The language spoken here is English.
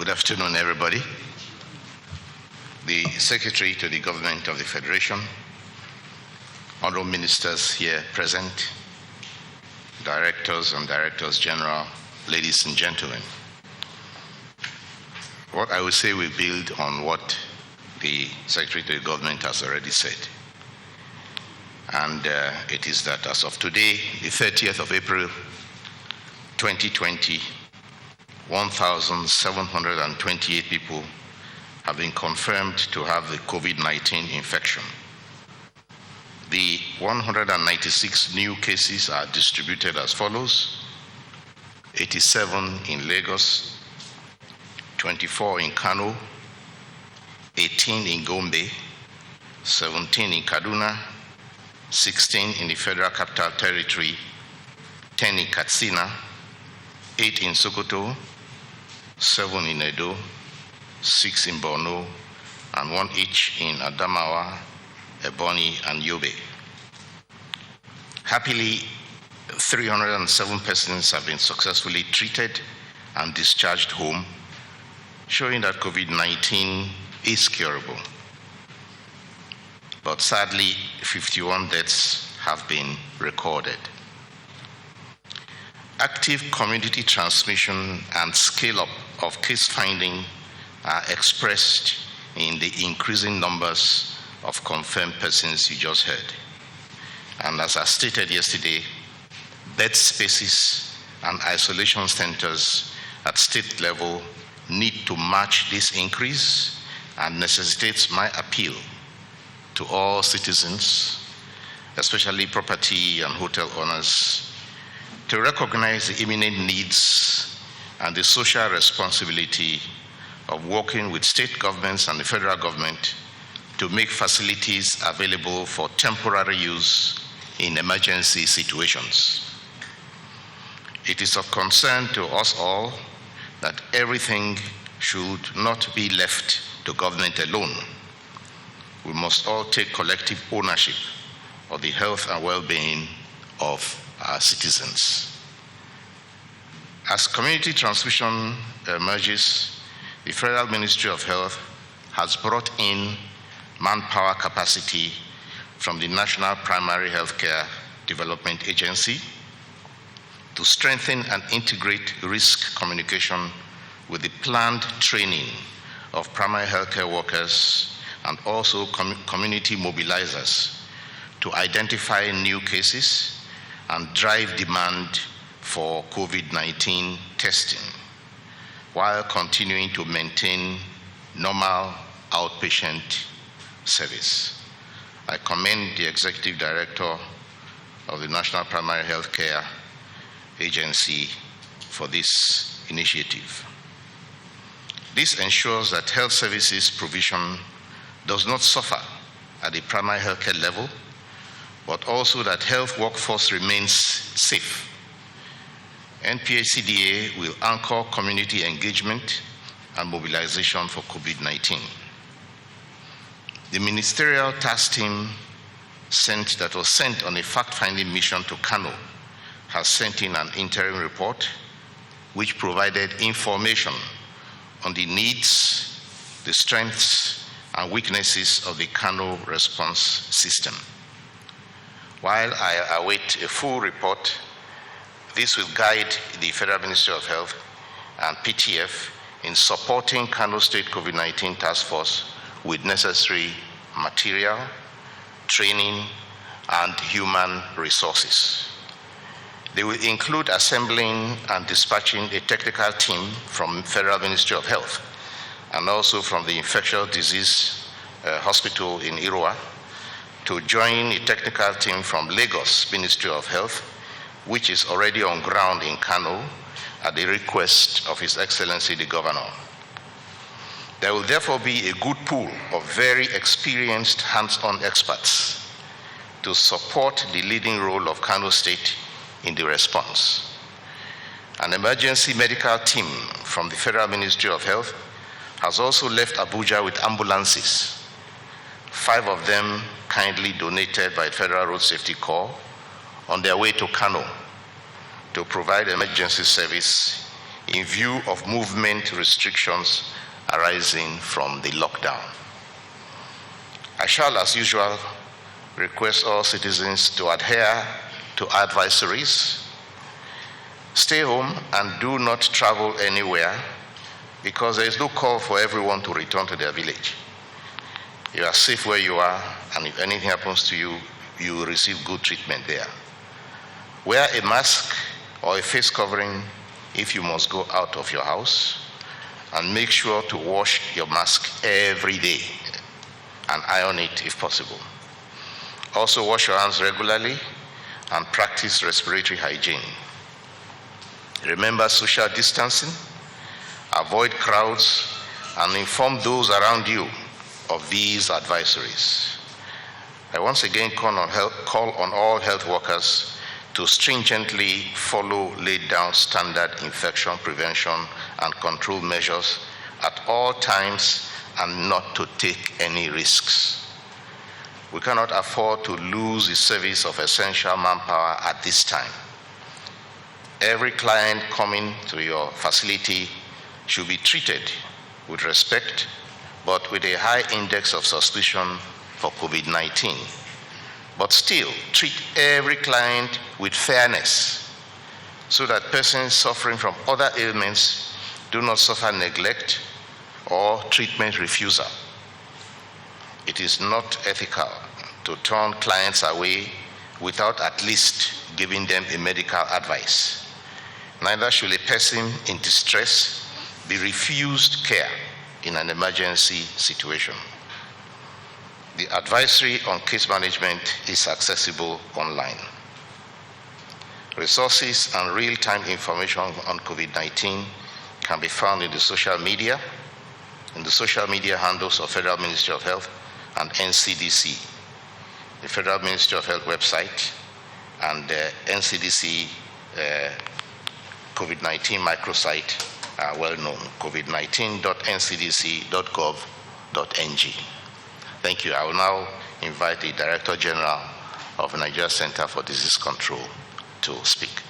Good afternoon, everybody. The Secretary to the Government of the Federation, honorable ministers here present, directors and directors general, ladies and gentlemen. What I will say will build on what the Secretary to the Government has already said. And it is that as of today, the 30th of April, 2020, 1,728 people have been confirmed to have the COVID-19 infection. The 196 new cases are distributed as follows: 87 in Lagos, 24 in Kano, 18 in Gombe, 17 in Kaduna, 16 in the Federal Capital Territory, 10 in Katsina, 8 in Sokoto, 7 in Edo, 6 in Borno, and 1 each in Adamawa, Ebonyi, and Yobe. Happily, 307 persons have been successfully treated and discharged home, showing that COVID-19 is curable. But sadly, 51 deaths have been recorded. Active community transmission and scale-up of case finding are expressed in the increasing numbers of confirmed persons you just heard. And as I stated yesterday, bed spaces and isolation centers at state level need to match this increase and necessitates my appeal to all citizens, especially property and hotel owners, to recognize the imminent needs and the social responsibility of working with state governments and the federal government to make facilities available for temporary use in emergency situations. It is of concern to us all that everything should not be left to government alone. We must all take collective ownership of the health and well-being of our citizens. As community transmission emerges, the Federal Ministry of Health has brought in manpower capacity from the National Primary Healthcare Development Agency to strengthen and integrate risk communication with the planned training of primary healthcare workers and also community mobilizers to identify new cases and drive demand for COVID-19 testing while continuing to maintain normal outpatient service. I commend the Executive Director of the National Primary Healthcare Agency for this initiative. This ensures that health services provision does not suffer at the primary healthcare level, but also that health workforce remains safe. NPHCDA will anchor community engagement and mobilization for COVID-19. The ministerial task team that was sent on a fact-finding mission to Kano has sent in an interim report which provided information on the needs, the strengths, and weaknesses of the Kano response system. While I await a full report, this will guide the Federal Ministry of Health and PTF in supporting Kano State COVID-19 Task Force with necessary material, training, and human resources. They will include assembling and dispatching a technical team from Federal Ministry of Health and also from the Infectious Disease Hospital in Irua to join a technical team from Lagos Ministry of Health, which is already on ground in Kano at the request of His Excellency the Governor. There will therefore be a good pool of very experienced hands-on experts to support the leading role of Kano State in the response. An emergency medical team from the Federal Ministry of Health has also left Abuja with ambulances, 5 of them kindly donated by Federal Road Safety Corps, on their way to Kano to provide emergency service in view of movement restrictions arising from the lockdown. I shall, as usual, request all citizens to adhere to advisories, stay home and do not travel anywhere, because there is no call for everyone to return to their village. You are safe where you are, and if anything happens to you, you will receive good treatment there. Wear a mask or a face covering if you must go out of your house, and make sure to wash your mask every day and iron it if possible. Also, wash your hands regularly and practice respiratory hygiene. Remember social distancing, avoid crowds, and inform those around you of these advisories. I once again call on all health workers to stringently follow laid down standard infection prevention and control measures at all times and not to take any risks. We cannot afford to lose the service of essential manpower at this time. Every client coming to your facility should be treated with respect, but with a high index of suspicion for COVID-19. But still, treat every client with fairness so that persons suffering from other ailments do not suffer neglect or treatment refusal. It is not ethical to turn clients away without at least giving them a medical advice. Neither should a person in distress be refused care in an emergency situation. The advisory on case management is accessible online. Resources and real-time information on COVID-19 can be found in the social media handles of Federal Ministry of Health and NCDC, the Federal Ministry of Health website, and the NCDC COVID-19 microsite are well known, covid19.ncdc.gov.ng. Thank you. I will now invite the Director General of the Nigeria Center for Disease Control to speak.